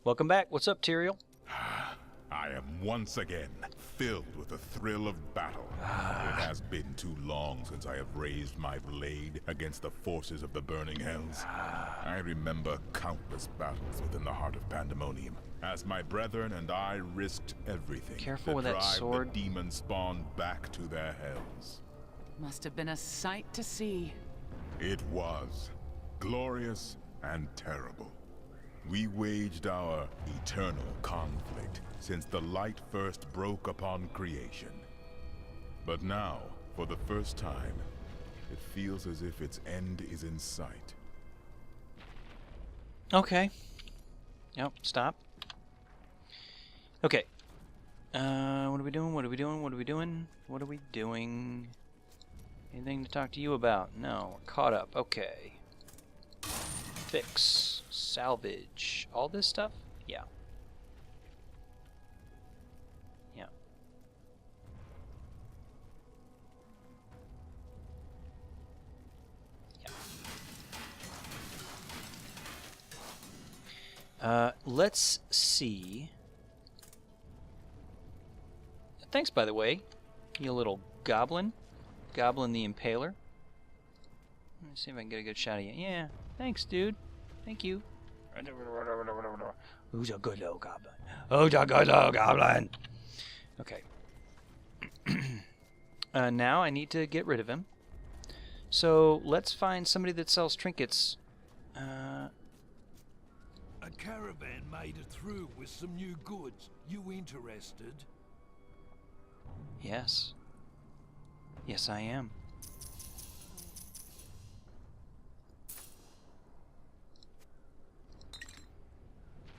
Welcome back. What's up, Tyrael? I am once again filled with the thrill of battle. It has been too long since I have raised my blade against the forces of the burning hells. I remember countless battles within the heart of Pandemonium, as my brethren and I risked everything Careful to with that drive sword. the demon spawn back to their hells. Must have been a sight to see. It was glorious and terrible. We waged our eternal conflict since the light first broke upon creation. But now, for the first time, it feels as if its end is in sight. Okay. Yep, stop. Okay. What are we doing? What are we doing? What are we doing? What are we doing? Anything to talk to you about? No. We're caught up. Okay. Fix. Salvage. All this stuff? Yeah. Yeah. Yeah. Let's see. Thanks, by the way, you little goblin. Goblin the Impaler. Let me see if I can get a good shot of you. Yeah. Thanks, dude. Thank you. Who's a good little goblin? Who's a good little goblin? Okay. Now I need to get rid of him. So let's find somebody that sells trinkets. A caravan made it through with some new goods. You interested? Yes. Yes, I am.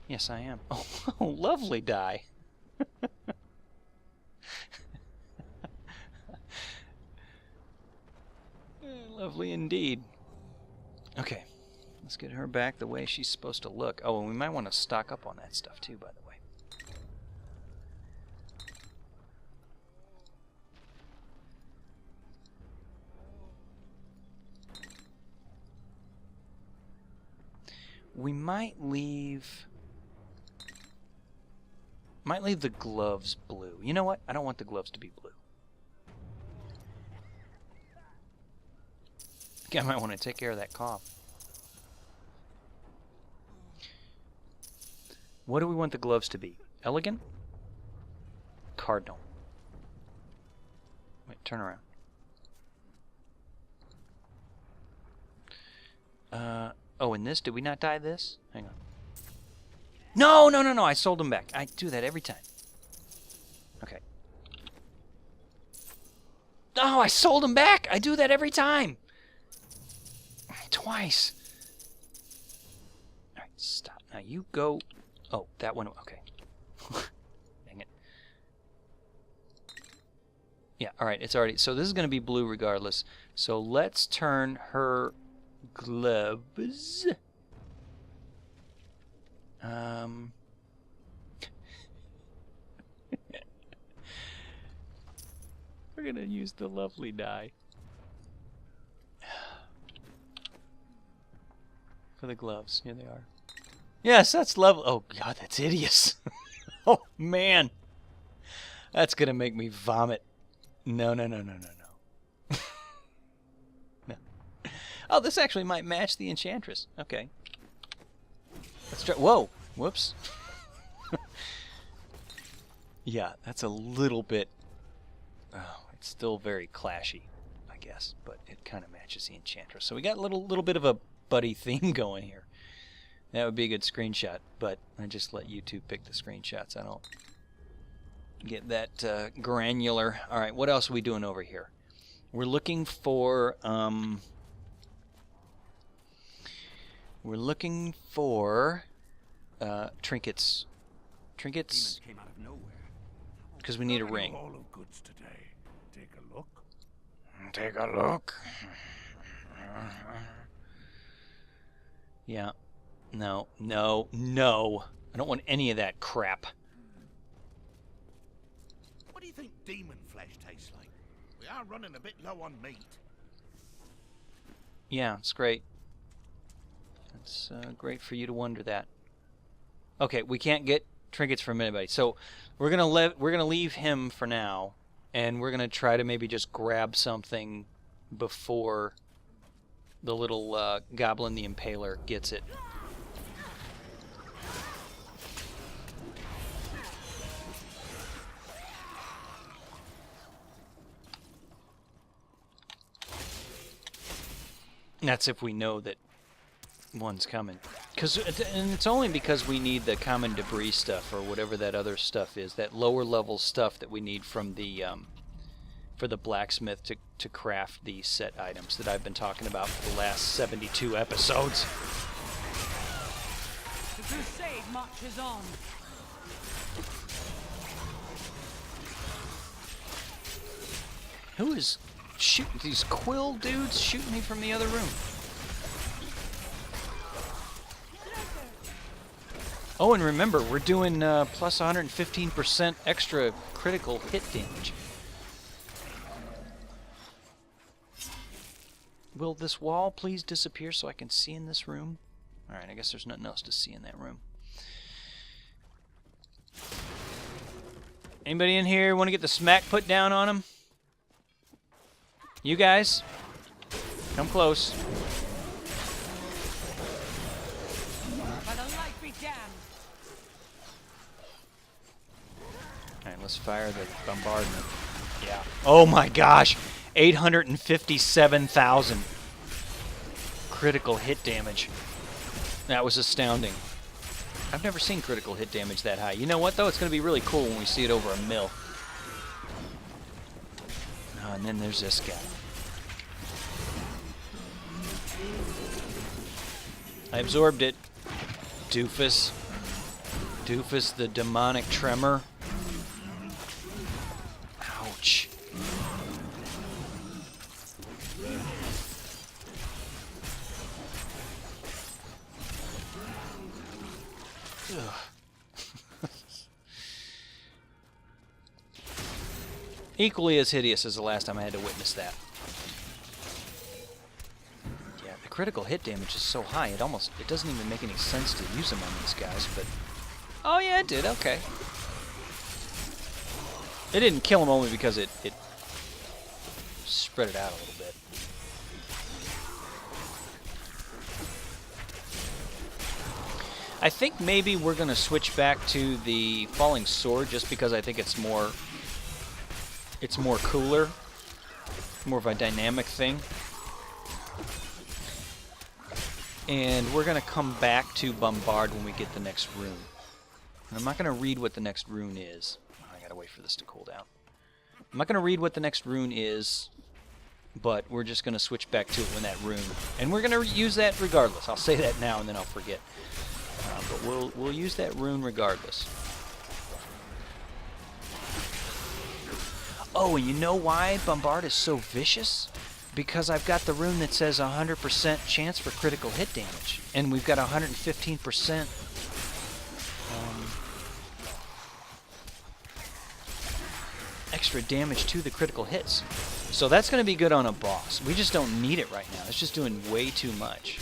Yes, I am. Oh, lovely die. Lovely indeed. Okay, let's get her back the way she's supposed to look. Oh, and we might want to stock up on that stuff too, by the way. We might leave the gloves blue. You know what? I don't want the gloves to be blue. I might want to take care of that cough. What do we want the gloves to be? Elegant? Cardinal. Wait, turn around. Oh, and this? Did we not dye this? Hang on. No, no, no, no. I sold them back. I do that every time. Okay. Oh, I sold them back. I do that every time. Twice. All right, stop. Now you go. Oh, that one. Okay. Dang it. Yeah, all right. It's already. So this is going to be blue regardless. So let's turn her gloves. We're gonna use the lovely dye for the gloves. Here they are. Yes, that's lovely. Oh God, that's hideous. Oh man, that's gonna make me vomit. No, no, no, no, no, no. No. Oh, this actually might match the Enchantress. Okay. Let's try. Whoa! Whoops. Yeah, that's a little bit. Oh, it's still very clashy, I guess, but it kind of matches the Enchantress. So we got a little bit of a buddy theme going here. That would be a good screenshot, but I just let YouTube pick the screenshots. I don't get that granular. All right, what else are we doing over here? We're looking for trinkets. Trinkets. Came out of nowhere. Because we need a ring. All of goods today. Take a look. Take a look. Yeah. No, no, no. I don't want any of that crap. What do you think demon flesh tastes like? We are running a bit low on meat. Yeah, it's great. It's great for you to wonder that. Okay, we can't get trinkets from anybody. So we're gonna leave him for now, and we're gonna try to maybe just grab something before the little goblin the Impaler gets it. That's if we know that one's coming. And it's only because we need the common debris stuff or whatever that other stuff is, that lower level stuff that we need from the for the blacksmith to craft the set items that I've been talking about for the last 72 episodes. The crusade marches on. Who is shooting these quill dudes shooting me from the other room? Oh, and remember, we're doing plus 115% extra critical hit damage. Will this wall please disappear so I can see in this room? Alright, I guess there's nothing else to see in that room. Anybody in here want to get the smack put down on him? You guys, come close. By the light be damned. Alright, let's fire the bombardment. Yeah. Oh my gosh! 857,000 critical hit damage. That was astounding. I've never seen critical hit damage that high. You know what, though? It's going to be really cool when we see it over a mill. Oh, and then there's this guy. I absorbed it. Doofus. Doofus the demonic tremor. Ouch. Equally as hideous as the last time I had to witness that. Yeah, the critical hit damage is so high, it doesn't even make any sense to use them on these guys, but... Oh yeah, it did, okay. It didn't kill him only because it spread it out a little bit. I think maybe we're going to switch back to the falling sword just because I think it's more cooler, more of a dynamic thing. And we're going to come back to bombard when we get the next rune. And I'm not going to read what the next rune is. I got to wait for this to cool down. I'm not going to read what the next rune is, but we're just going to switch back to it when that rune. And we're going to use that regardless. I'll say that now and then I'll forget. But we'll use that rune regardless. Oh, and you know why Bombard is so vicious? Because I've got the rune that says 100% chance for critical hit damage. And we've got 115% extra damage to the critical hits. So that's going to be good on a boss. We just don't need it right now. It's just doing way too much.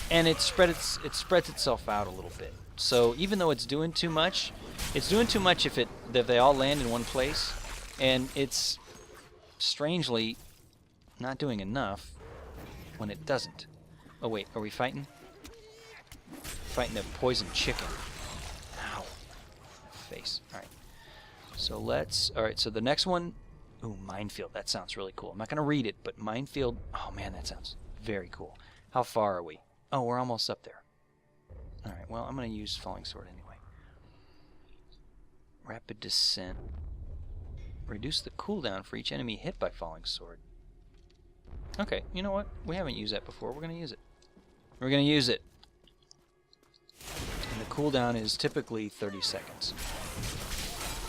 And it spreads itself out a little bit. So even though it's doing too much if they all land in one place, and it's strangely not doing enough when it doesn't. Oh wait, are we fighting? Fighting the poison chicken. Ow. Face. Alright. So alright, so the next one, ooh, minefield. That sounds really cool. I'm not going to read it, but minefield, oh man, that sounds very cool. How far are we? Oh, we're almost up there. Alright, well, I'm going to use Falling Sword anyway. Rapid Descent. Reduce the cooldown for each enemy hit by Falling Sword. Okay, you know what? We haven't used that before. We're going to use it. We're going to use it. And the cooldown is typically 30 seconds.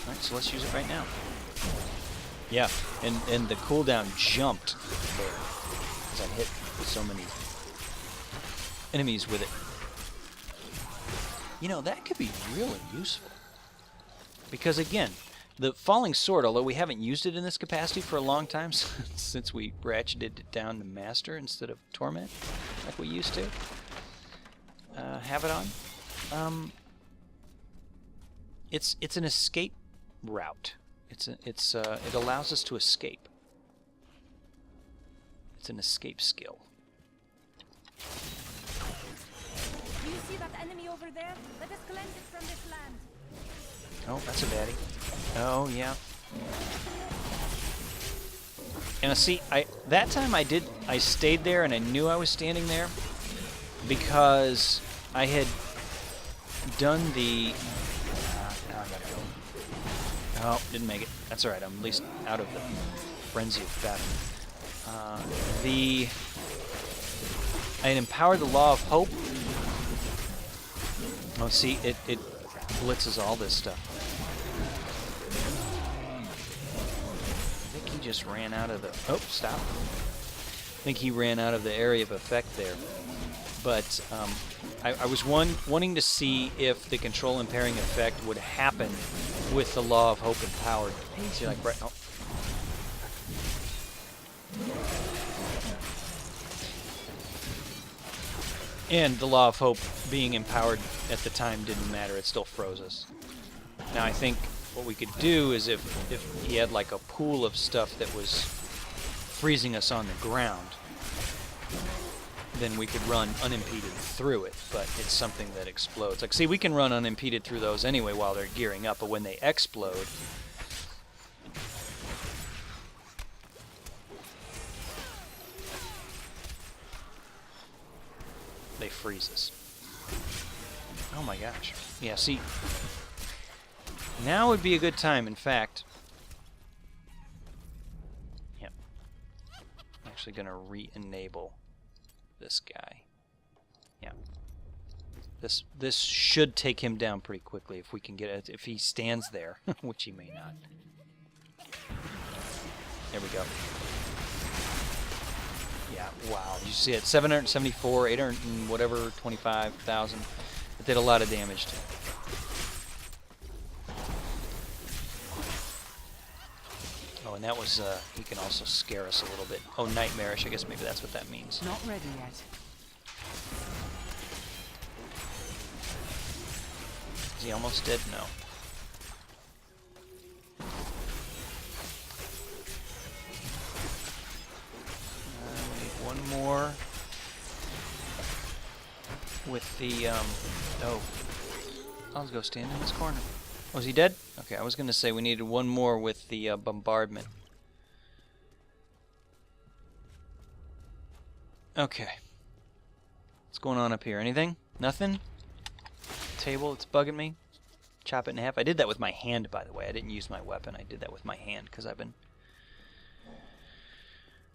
Alright, so let's use it right now. Yeah, and the cooldown jumped there. Because I hit so many enemies with it. You know, that could be really useful. Because again, the Falling Sword, although we haven't used it in this capacity for a long time, since we ratcheted it down to Master instead of Torment, like we used to, have it on? It's an escape route. It allows us to escape. It's an escape skill. Do you see that enemy over there? Let us cleanse it from this land. Oh, that's a baddie. Oh, yeah. And see, that time I stayed there and I knew I was standing there because I had done the... now I gotta go. Oh, didn't make it. That's alright, I'm at least out of the frenzy of battle. I had empowered the Law of Hope. Oh, see, it blitzes all this stuff. I think he just ran out of the... Oh, stop. I think he ran out of the area of effect there. But I was wanting to see if the control impairing effect would happen with the Law of Hope empowered. See, like right... Oh. And the Law of Hope being empowered at the time didn't matter. It still froze us. Now I think what we could do is if he had like a pool of stuff that was freezing us on the ground, then we could run unimpeded through it, but it's something that explodes. Like, see, we can run unimpeded through those anyway while they're gearing up, but when they explode... they freeze us. Oh my gosh. Yeah, see, now would be a good time, in fact. Yep. I'm actually going to re-enable this guy. Yeah. This should take him down pretty quickly if we can get it, if he stands there, which he may not. There we go. Yeah, wow. You see it, 774, 800 and whatever, 25,000. It did a lot of damage to him. Oh, and that was, he can also scare us a little bit. Oh, nightmarish, I guess maybe that's what that means. Not ready yet. Is he almost dead? No. We need one more with the, oh. I'll go stand in this corner. Oh, is he dead? Okay, I was going to say we needed one more with the bombardment. Okay. What's going on up here? Anything? Nothing? Table, it's bugging me. Chop it in half. I did that with my hand, by the way. I didn't use my weapon. I did that with my hand because I've been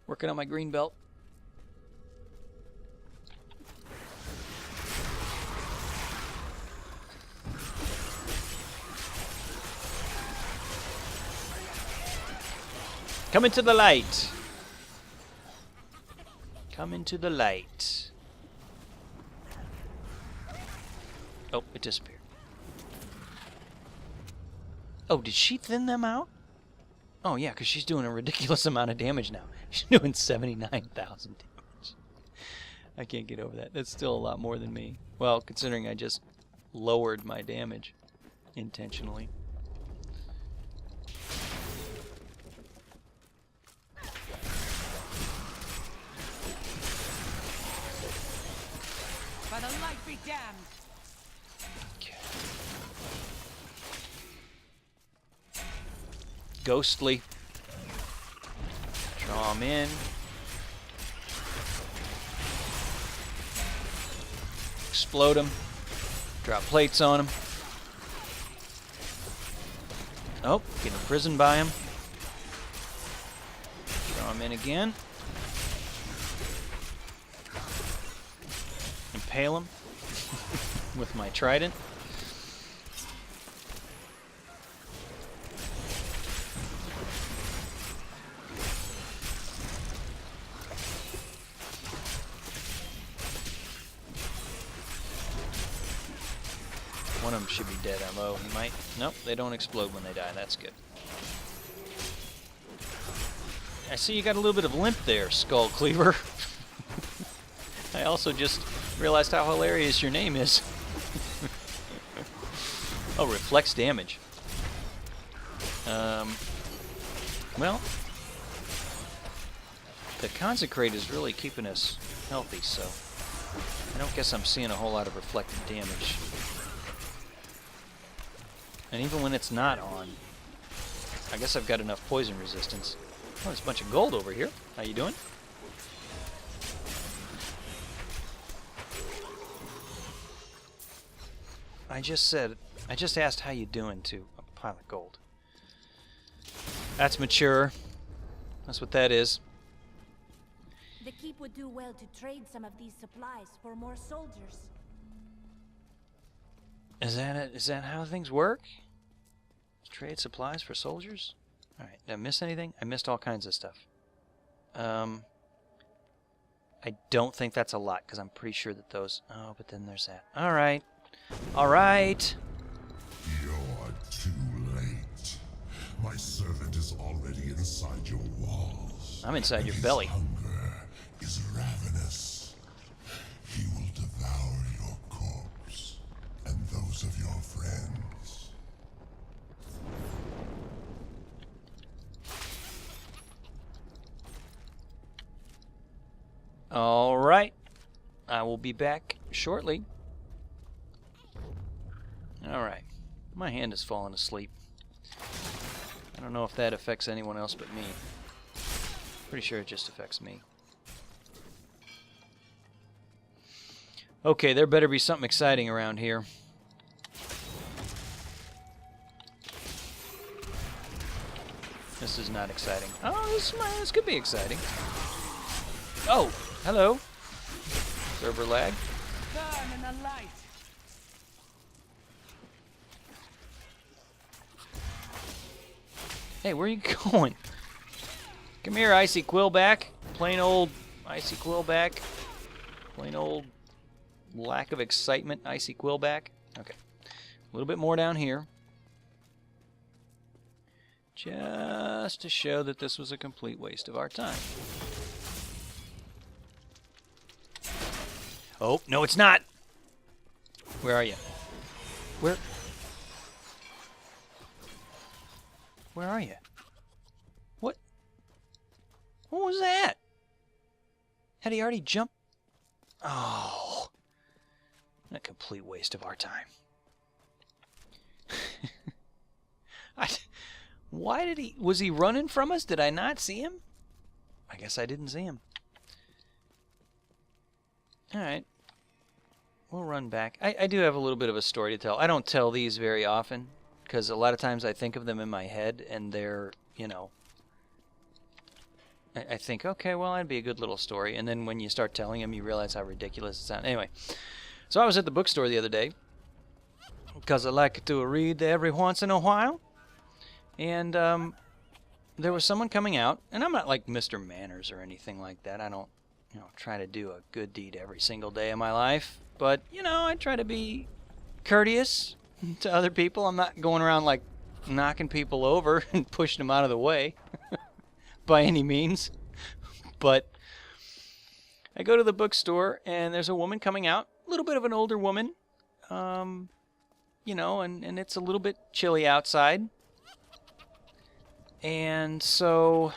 working on my green belt. Come into the light. Come into the light. Oh, it disappeared. Oh, did she thin them out? Oh, yeah, because she's doing a ridiculous amount of damage now. She's doing 79,000 damage. I can't get over that. That's still a lot more than me. Well, considering I just lowered my damage intentionally. By the light be damned. Okay. Ghostly. Draw him in. Explode him. Drop plates on him. Oh, get imprisoned by him. Draw him in again. Impale him with my trident. One of them should be dead. Oh, he might. Nope, they don't explode when they die. That's good. I see you got a little bit of limp there, Skull Cleaver. I also just Realized how hilarious your name is. Oh, reflects damage. Well, the Consecrate is really keeping us healthy, so I don't guess I'm seeing a whole lot of reflected damage. And even when it's not on, I guess I've got enough poison resistance. Oh, there's a bunch of gold over here. How you doing? I just asked how you doing to a pile of gold. That's mature. That's what that is. The keep would do well to trade some of these supplies for more soldiers. Is that it? Is that how things work? Trade supplies for soldiers? Alright, did I miss anything? I missed all kinds of stuff. I don't think that's a lot, because I'm pretty sure that those... Oh, but then there's that. Alright. Alright! You're too late. My servant is already inside your walls. I'm inside and your his belly. Hunger is ravenous. He will devour your corpse and those of your friends. Alright. I will be back shortly. Alright. My hand has fallen asleep. I don't know if that affects anyone else but me. Pretty sure it just affects me. Okay, there better be something exciting around here. This is not exciting. Oh, this could be exciting. Oh, hello. Server lag. Burn in the light. Hey, where are you going? Come here, Icy Quillback. Plain old Icy Quillback. Plain old lack of excitement, Icy Quillback. Okay. A little bit more down here. Just to show that this was a complete waste of our time. Oh, no it's not! Where are you? Where are you? What? What was that? Had he already jumped? Oh. A complete waste of our time. Why did he... Was he running from us? Did I not see him? I guess I didn't see him. Alright. We'll run back. I do have a little bit of a story to tell. I don't tell these very often, because a lot of times I think of them in my head, and they're, you know... I think, okay, well, that'd be a good little story. And then when you start telling them, you realize how ridiculous it sounds. Anyway, so I was at the bookstore the other day, because I like to read every once in a while. And there was someone coming out, and I'm not like Mr. Manners or anything like that. I don't, you know, try to do a good deed every single day of my life. But, you know, I try to be courteous to other people. I'm not going around like knocking people over and pushing them out of the way by any means. But I go to the bookstore, and there's a woman coming out, a little bit of an older woman, you know, and it's a little bit chilly outside. And so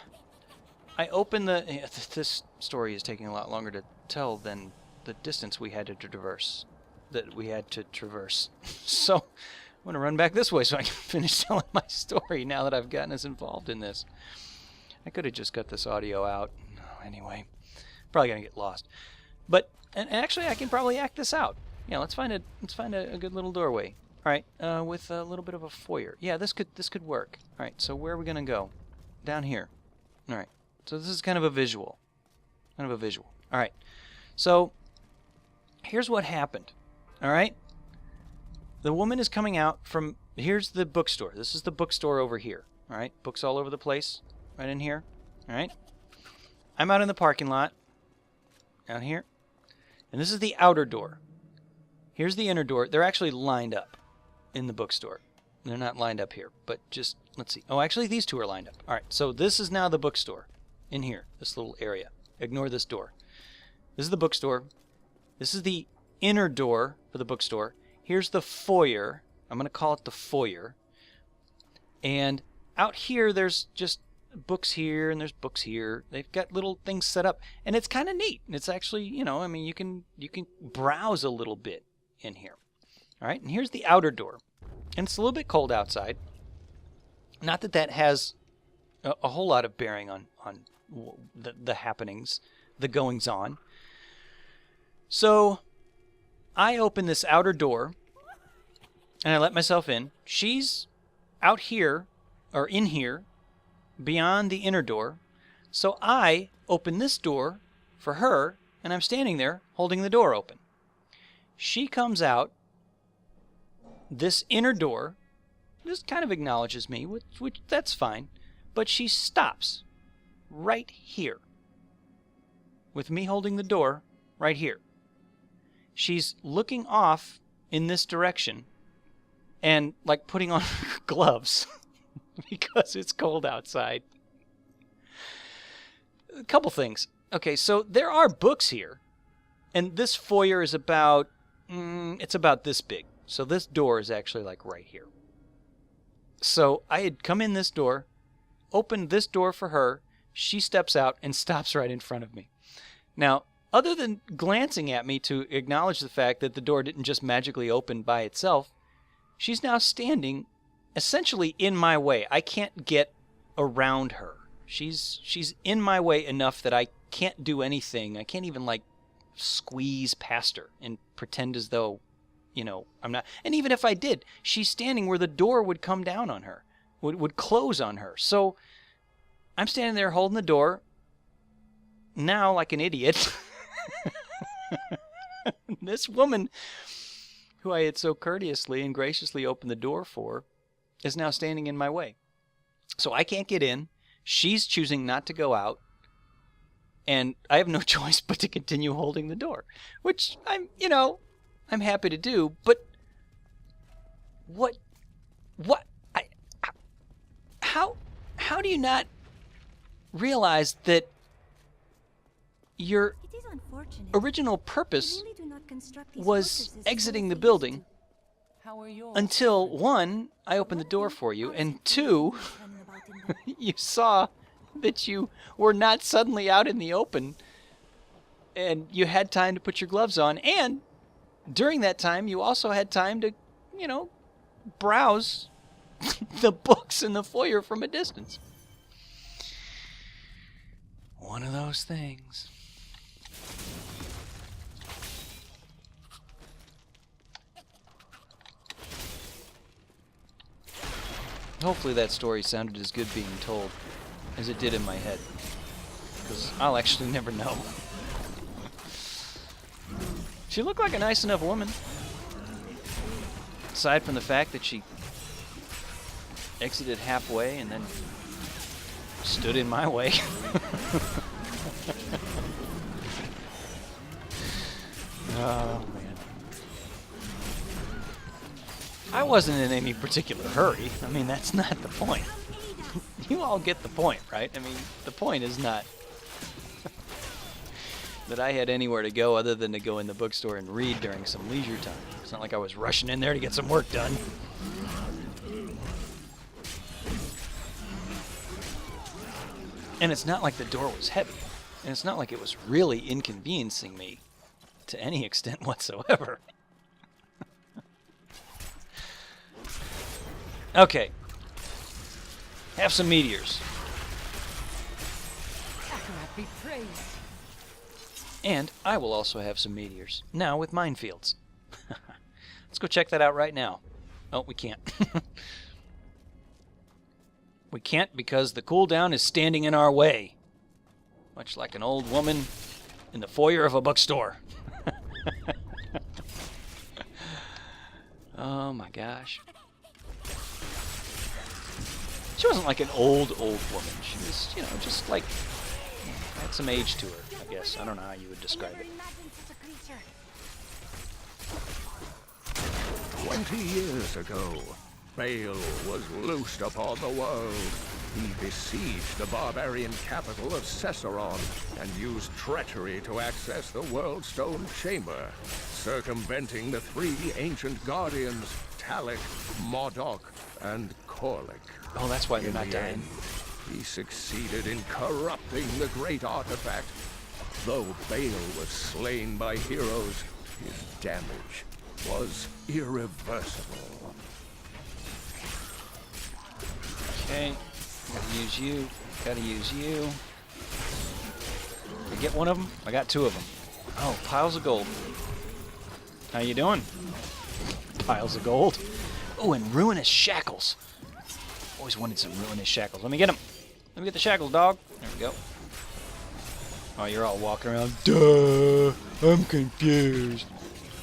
I open this story is taking a lot longer to tell than the distance we had to traverse. So I'm going to run back this way so I can finish telling my story now that I've gotten us involved in this. I could have just cut this audio out. Anyway, probably going to get lost. But and actually I can probably act this out. Yeah, let's find a good little doorway. All right, with a little bit of a foyer. Yeah, this could work. All right, so where are we gonna go? Down here. All right. So this is kind of a visual. All right. So here's what happened. All right. The woman is coming out from. Here's the bookstore. This is the bookstore over here. All right. Books all over the place. Right in here. All right. I'm out in the parking lot. Down here. And this is the outer door. Here's the inner door. They're actually lined up in the bookstore. They're not lined up here, but just, let's see. Oh, actually, these two are lined up. All right, so this is now the bookstore in here, this little area. Ignore this door. This is the bookstore. This is the inner door for the bookstore. Here's the foyer. I'm going to call it the foyer. And out here, there's just books here and there's books here. They've got little things set up, and it's kind of neat. It's actually, you know, I mean, you can browse a little bit in here. All right, and here's the outer door, and it's a little bit cold outside. Not that that has a whole lot of bearing on the happenings, the goings on. So I open this outer door, and I let myself in. She's out here, or in here, beyond the inner door. So I open this door for her, and I'm standing there holding the door open. She comes out this inner door, just kind of acknowledges me, which that's fine, but she stops right here with me holding the door right here. She's looking off in this direction and like putting on gloves because it's cold outside. A couple things. Okay, so there are books here, and this foyer is about, it's about this big. So this door is actually like right here. So I had come in this door, opened this door for her, she steps out and stops right in front of me. Now, other than glancing at me to acknowledge the fact that the door didn't just magically open by itself, she's now standing essentially in my way. I can't get around her. She's in my way enough that I can't do anything. I can't even like squeeze past her and pretend as though, you know, I'm not. And even if I did, she's standing where the door would come down on her, would close on her. So I'm standing there holding the door, now like an idiot. This woman, who I had so courteously and graciously opened the door for, is now standing in my way. So I can't get in. She's choosing not to go out. And I have no choice but to continue holding the door, which I'm happy to do. But how do you not realize that your original purpose was exiting the building until, one, I opened the door for you, and two, you saw that you were not suddenly out in the open and you had time to put your gloves on, and during that time you also had time to, browse the books in the foyer from a distance. One of those things. Hopefully that story sounded as good being told as it did in my head, because I'll actually never know. She looked like a nice enough woman, aside from the fact that she exited halfway and then stood in my way. Oh, man. I wasn't in any particular hurry. I mean, that's not the point. You all get the point, right? I mean, the point is not that I had anywhere to go other than to go in the bookstore and read during some leisure time. It's not like I was rushing in there to get some work done. And it's not like the door was heavy. And it's not like it was really inconveniencing me to any extent whatsoever. Okay. Have some meteors. Akarat be praised. And I will also have some meteors. Now with minefields. Let's go check that out right now. Oh, we can't. We can't because the cooldown is standing in our way. Much like an old woman in the foyer of a bookstore. Oh my gosh. She wasn't like an old woman. She was, just like, had some age to her, I guess. I don't know how you would describe it. 20 years ago, Bale was loosed upon the world. He besieged the barbarian capital of Cesseron and used treachery to access the World Stone Chamber, circumventing the 3 ancient guardians, Talik, Modok, and Korlik. Oh, that's why they're not dying. End, he succeeded in corrupting the great artifact. Though Bale was slain by heroes, his damage was irreversible. Okay, gotta use you. Gotta use you. Did I get one of them? I got 2 of them. Oh, piles of gold. How you doing? Piles of gold. Oh, and ruinous shackles. Always wanted some ruinous shackles. Let me get them. Let me get the shackles, dog. There we go. Oh, you're all walking around. Duh! I'm confused.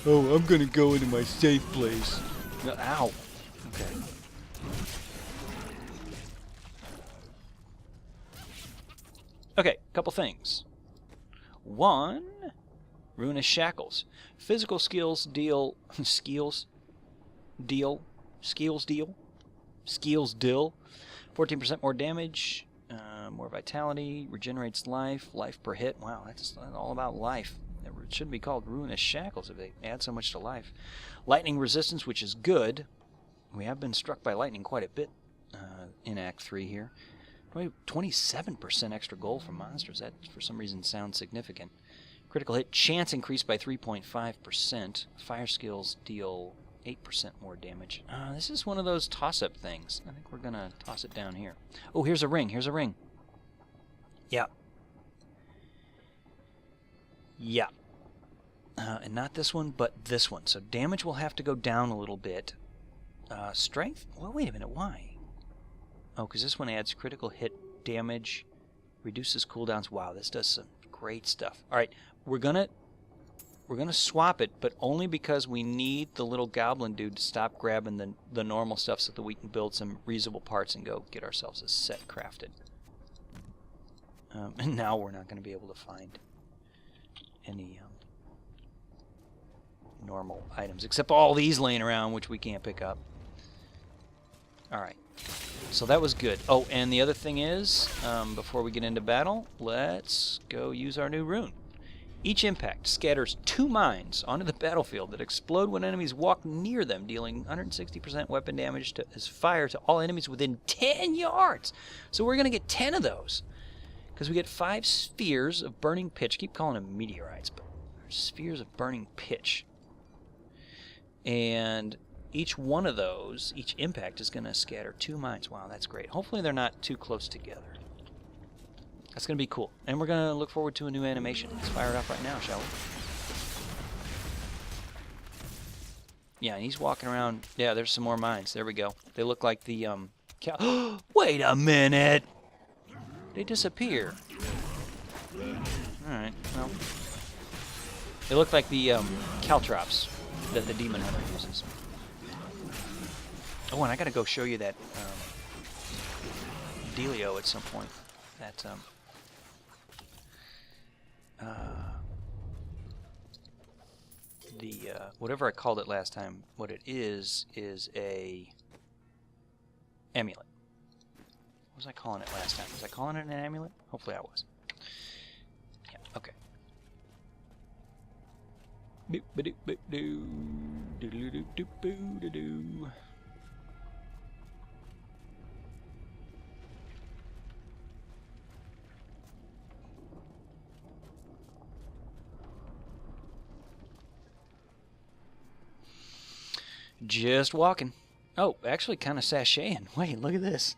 Oh, I'm gonna go into my safe place. No, ow. Okay. Okay, couple things. 1, ruinous shackles. Physical skills deal skills deal 14% more damage, more vitality, regenerates life per hit. Wow, that's all about life. It shouldn't be called ruinous shackles if they add so much to life. Lightning resistance, which is good. We have been struck by lightning quite a bit in Act 3 here. 27% extra gold from monsters. That, for some reason, sounds significant. Critical hit chance increased by 3.5%. Fire skills deal 8% more damage. This is one of those toss-up things. I think we're going to toss it down here. Oh, here's a ring. Here's a ring. Yeah. Yeah. And not this one, but this one. So damage will have to go down a little bit. Strength? Well, wait a minute. Why? Oh, because this one adds critical hit damage, reduces cooldowns. Wow, this does some great stuff. All right, we're gonna swap it, but only because we need the little goblin dude to stop grabbing the normal stuff so that we can build some reasonable parts and go get ourselves a set crafted. And now we're not going to be able to find any normal items, except all these laying around, which we can't pick up. All right. So that was good. Oh, and the other thing is, before we get into battle, let's go use our new rune. Each impact scatters 2 mines onto the battlefield that explode when enemies walk near them, dealing 160% weapon damage as fire to all enemies within 10 yards. So we're going to get 10 of those, because we get 5 spheres of burning pitch. I keep calling them meteorites, but they're spheres of burning pitch. And each one of those, each impact is going to scatter 2 mines. Wow, that's great. Hopefully they're not too close together. That's going to be cool. And we're going to look forward to a new animation. Let's fire it up right now, shall we? Yeah, and he's walking around. Yeah, there's some more mines. There we go. They look like the Wait a minute! They disappear. Alright, well. They look like the caltrops that the demon hunter uses. Oh, and I gotta go show you that dealio at some point. That whatever I called it last time, what it is a amulet. What was I calling it last time? Was I calling it an amulet? Hopefully I was. Yeah, okay. Boop ba doop boop doo. Doo doo doo doo boo doo doo. Just walking. Oh, actually kind of sashaying. Wait, look at this.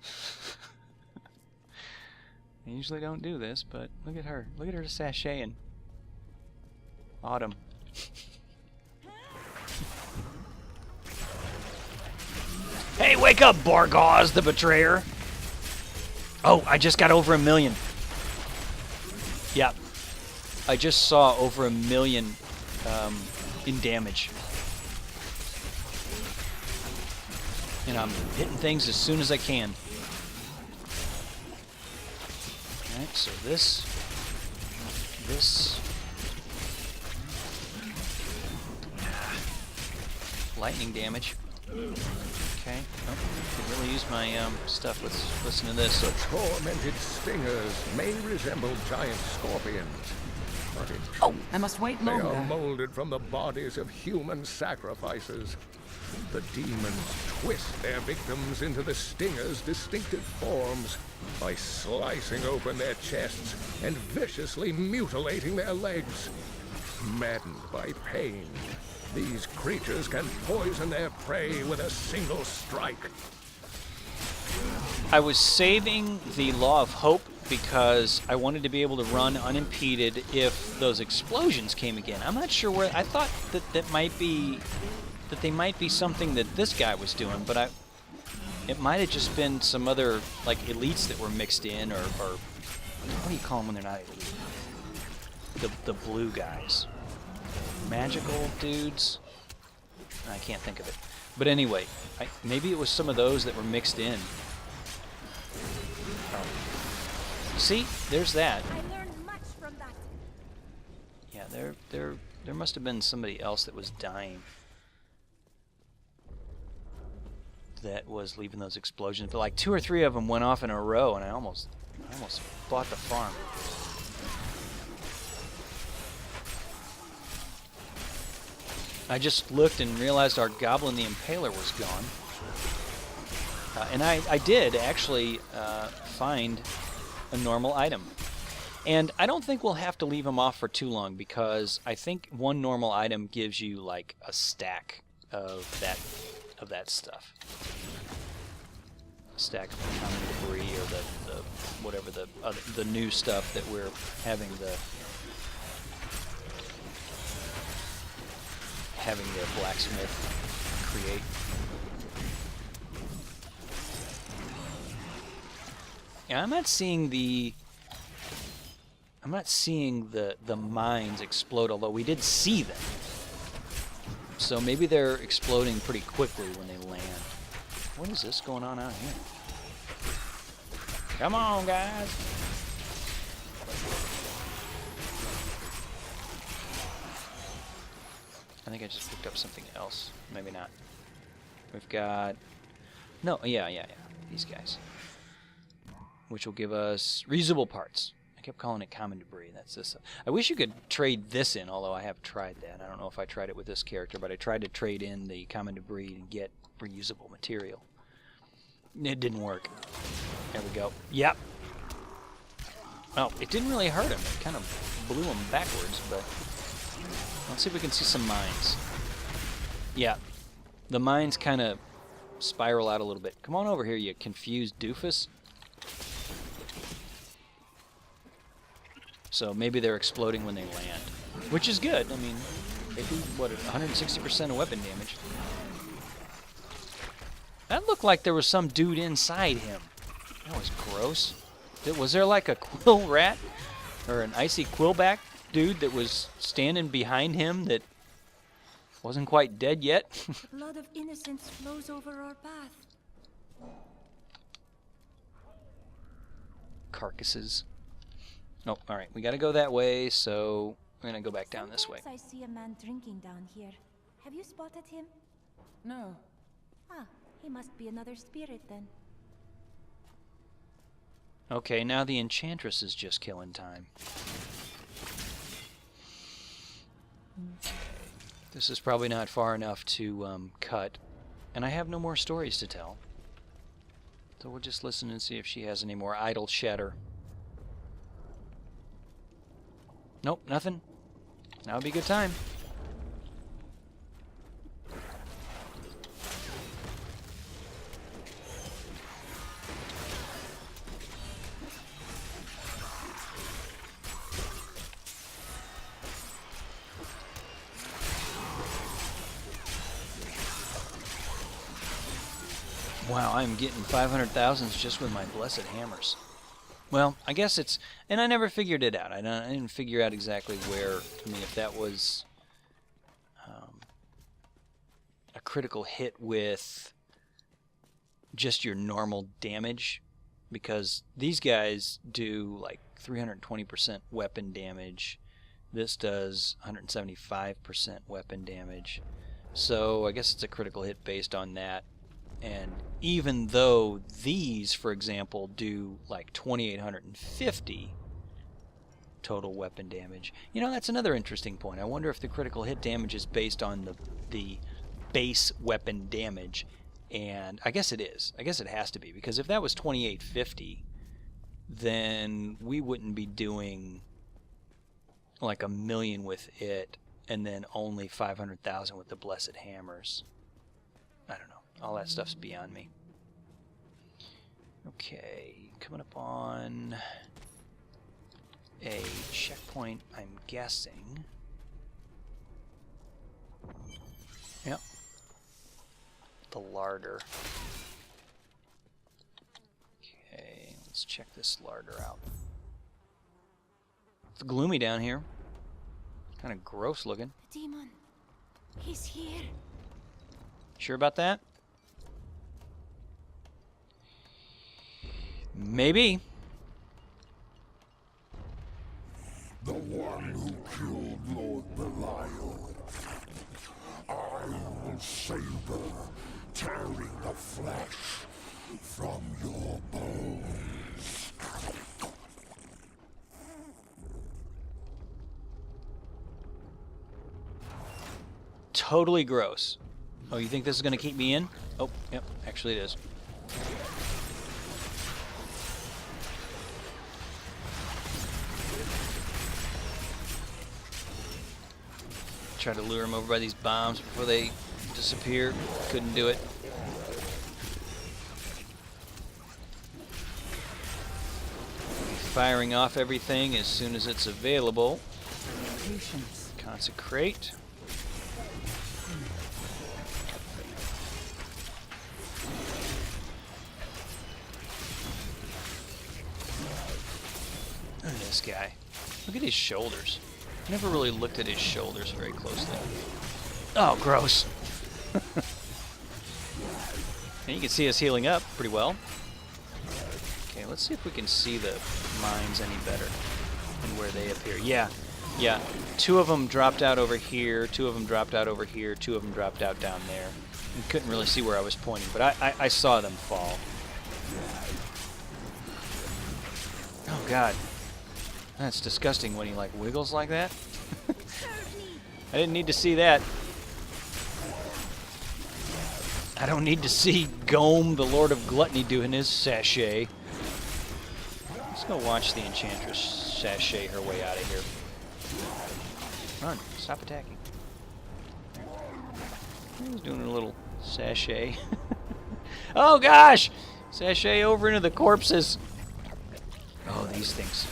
I usually don't do this, but look at her. Look at her sashaying. Autumn. Hey, wake up, Borgoz, the betrayer. Oh, I just got over 1 million. Yeah. I just saw over 1 million in damage. And I'm hitting things as soon as I can. Alright, so this. Lightning damage. Okay. Oh, could really use my stuff. Let's listen to this. The tormented stingers may resemble giant scorpions, but in truth, I must wait they longer. are molded from the bodies of human sacrifices. The demons twist their victims into the stingers' distinctive forms by slicing open their chests and viciously mutilating their legs. Maddened by pain, these creatures can poison their prey with a single strike. I was saving the Law of Hope because I wanted to be able to run unimpeded if those explosions came again. I'm not sure where. I thought that they might be something that this guy was doing, but it might have just been some other like elites that were mixed in, or what do you call them when they're not elite? The blue guys, magical dudes. I can't think of it, but anyway, maybe it was some of those that were mixed in. See, there's that. I learned much from that. Yeah, there must have been somebody else that was dying, that was leaving those explosions. But like 2 or 3 of them went off in a row, and I almost bought the farm. I just looked and realized our Goblin the Impaler was gone. And I did actually find a normal item. And I don't think we'll have to leave him off for too long, because I think one normal item gives you like a stack of that stuff. A stack of common debris, or the whatever the new stuff that we're having the blacksmith create. Yeah, I'm not seeing the mines explode, although we did see them. So maybe they're exploding pretty quickly when they land. What is this going on out here? Come on, guys. I think I just picked up something else. Maybe not. We've got... No, yeah. These guys. Which will give us reusable parts. I kept calling it common debris. That's this. I wish you could trade this in, although I have tried that. I don't know if I tried it with this character, but I tried to trade in the common debris and get reusable material. It didn't work. There we go. Yep. Well, it didn't really hurt him. It kind of blew him backwards, but... Let's see if we can see some mines. Yeah. The mines kind of spiral out a little bit. Come on over here, you confused doofus. So maybe they're exploding when they land, which is good. I mean, they do, what, 160% of weapon damage. That looked like there was some dude inside him. That was gross. Was there like a quill rat or an icy quillback dude that was standing behind him that wasn't quite dead yet? The blood of innocence flows over our path. Carcasses. Nope. All right, we got to go that way, so we're going to go back down this way. Sometimes I see a man drinking down here. Have you spotted him? No. Ah, he must be another spirit then. Okay, now the Enchantress is just killing time. Okay. This is probably not far enough to cut, and I have no more stories to tell. So we'll just listen and see if she has any more idle chatter. Nope, nothing. Now would be a good time. Wow, I'm getting 500,000s just with my blessed hammers. Well, I guess it's... And I never figured it out. I didn't figure out exactly where... I mean, if that was a critical hit with just your normal damage. Because these guys do like 320% weapon damage. This does 175% weapon damage. So I guess it's a critical hit based on that. And even though these, for example, do like 2,850 total weapon damage, you know, that's another interesting point. I wonder if the critical hit damage is based on the base weapon damage. And I guess it is. I guess it has to be, because if that was 2,850, then we wouldn't be doing like 1 million with it and then only 500,000 with the Blessed Hammers. I don't know. All that stuff's beyond me. Okay, coming up on a checkpoint, I'm guessing. Yep. The larder. Okay, let's check this larder out. It's gloomy down here. Kind of gross looking. The demon. He's here. Sure about that? Maybe. The one who killed Lord Belial. I will savor, tearing the flesh from your bones. Totally gross. Oh, you think this is going to keep me in? Oh, yep, actually it is. Try to lure him over by these bombs before they disappear. Couldn't do it. Firing off everything as soon as it's available. Patience. Consecrate. Look at this guy. Look at his shoulders. I never really looked at his shoulders very closely. Oh, gross. And you can see us healing up pretty well. Okay, let's see if we can see the mines any better and where they appear. Yeah. 2 of them dropped out over here, 2 of them dropped out over here, 2 of them dropped out down there. You couldn't really see where I was pointing, but I saw them fall. Oh, God. That's disgusting when he, like, wiggles like that. I didn't need to see that. I don't need to see Gome, the Lord of Gluttony, doing his sachet. Let's go watch the Enchantress sachet her way out of here. Run. Stop attacking. He's doing a little sachet. Oh, gosh! Sachet over into the corpses. Oh, these things.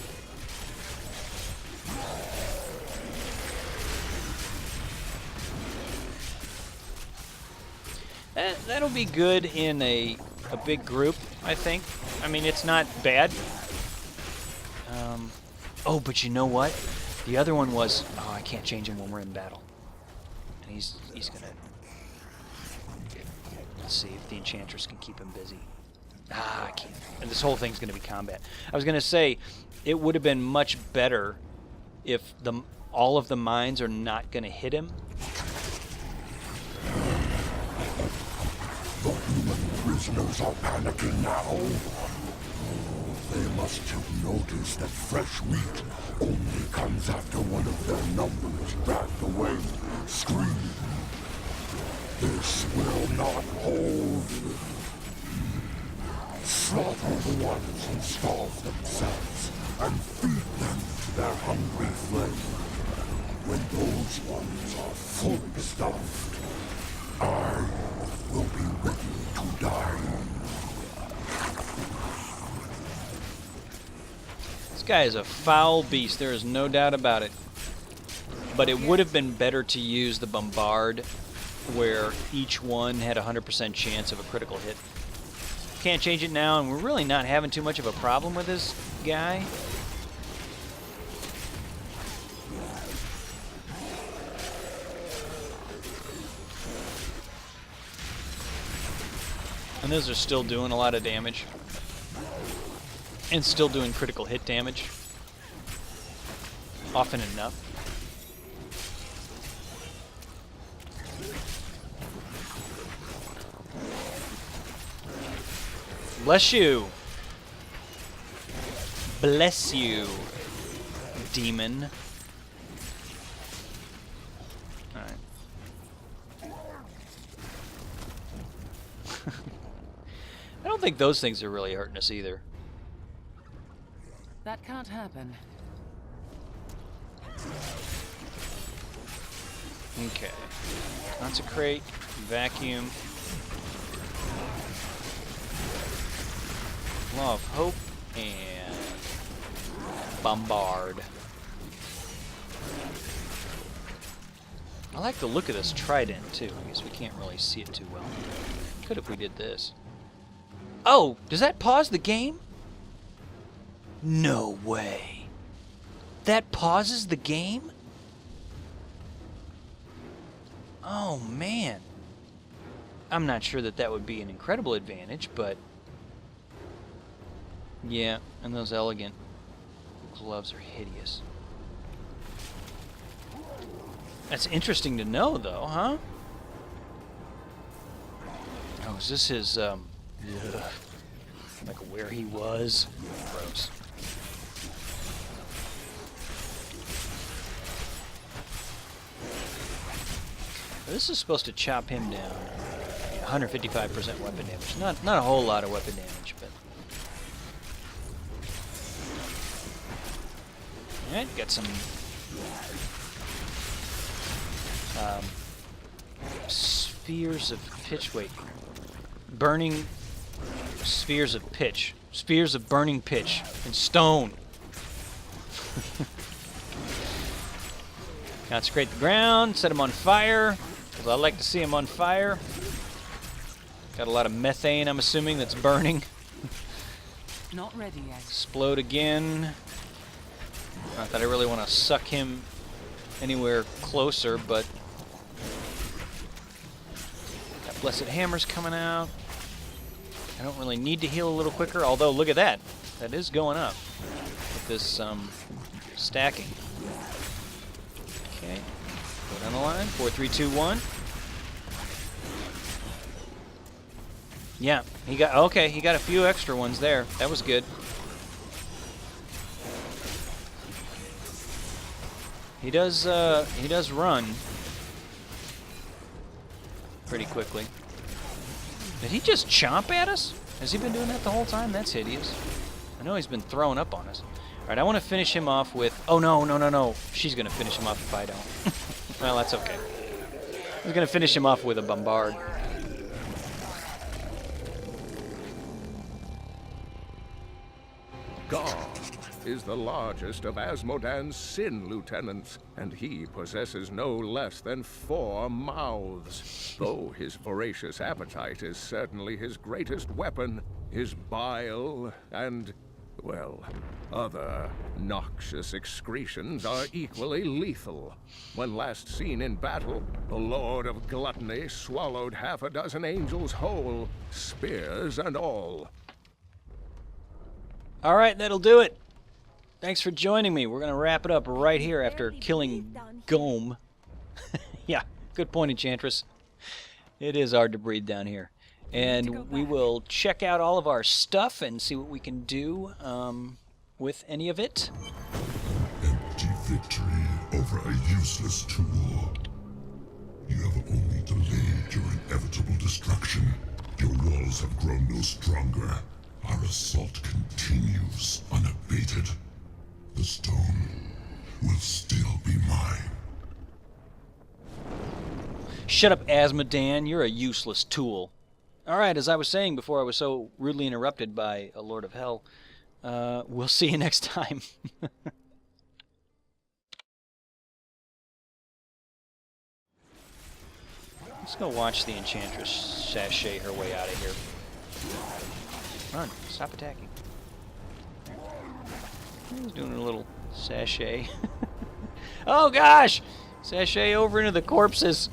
That'll be good in a big group, I think. I mean, it's not bad. Oh, but you know what? The other one was, oh, I can't change him when we're in battle. And he's gonna... Let's see if the Enchantress can keep him busy. Ah, I can't. And this whole thing's gonna be combat. I was gonna say, it would have been much better if all of the mines are not gonna hit him. The human prisoners are panicking now. They must have noticed that fresh meat only comes after one of their number is dragged away, screaming. This will not hold. Slaughter the ones who starve themselves and feed them to their hungry flame. When those ones are fully stuffed, I will be ready to die. This guy is a foul beast, there is no doubt about it. But it would have been better to use the Bombard, where each one had a 100% chance of a critical hit. Can't change it now, and we're really not having too much of a problem with this guy. And those are still doing a lot of damage. And still doing critical hit damage. Often enough. Bless you. Bless you, demon. Alright. I don't think those things are really hurting us either. That can't happen. Okay. Consecrate, vacuum. Law of Hope, and Bombard. I like the look of this trident, too. I guess we can't really see it too well. Could if we did this. Oh! Does that pause the game? No way. That pauses the game? Oh, man. I'm not sure that that would be an incredible advantage, but... yeah, and those elegant gloves are hideous. That's interesting to know, though, huh? Oh, is this his, like where he was? Gross. This is supposed to chop him down. 155% weapon damage. Not a whole lot of weapon damage, but... Alright, got some spheres of pitch. Wait. Burning spheres of pitch. Spheres of burning pitch and stone. Consecrate the ground, set them on fire, because I like to see them on fire. Got a lot of methane, I'm assuming, that's burning. Not ready yet. Explode again. Not that I really want to suck him anywhere closer, but... that Blessed Hammer's coming out. I don't really need to heal a little quicker, although look at that. That is going up with this stacking. Okay, go down the line. 4, 3, 2, 1. Yeah, he got okay. He got a few extra ones there. That was good. He does run pretty quickly. Did he just chomp at us? Has he been doing that the whole time? That's hideous. I know he's been throwing up on us. All right, I want to finish him off with... oh, no. She's going to finish him off if I don't. Well, that's okay. I'm going to finish him off with a bombard. God is the largest of Asmodan's sin lieutenants, and he possesses no less than 4 mouths. Though his voracious appetite is certainly his greatest weapon, his bile and, well, other noxious excretions are equally lethal. When last seen in battle, the Lord of Gluttony swallowed half a dozen angels whole, spears and all. All right, that'll do it. Thanks for joining me. We're going to wrap it up right here after killing Gome. Yeah, good point, Enchantress. It is hard to breathe down here. And we will check out all of our stuff and see what we can do with any of it. Empty victory over a useless tool. You have only delayed your inevitable destruction. Your walls have grown no stronger. Our assault continues unabated. The stone will still be mine. Shut up, Asmodan. You're a useless tool. Alright, as I was saying before I was so rudely interrupted by a Lord of Hell, we'll see you next time. Let's go watch the Enchantress sashay her way out of here. Run. Stop attacking. He's doing a little sashay. Oh gosh! Sashay over into the corpses.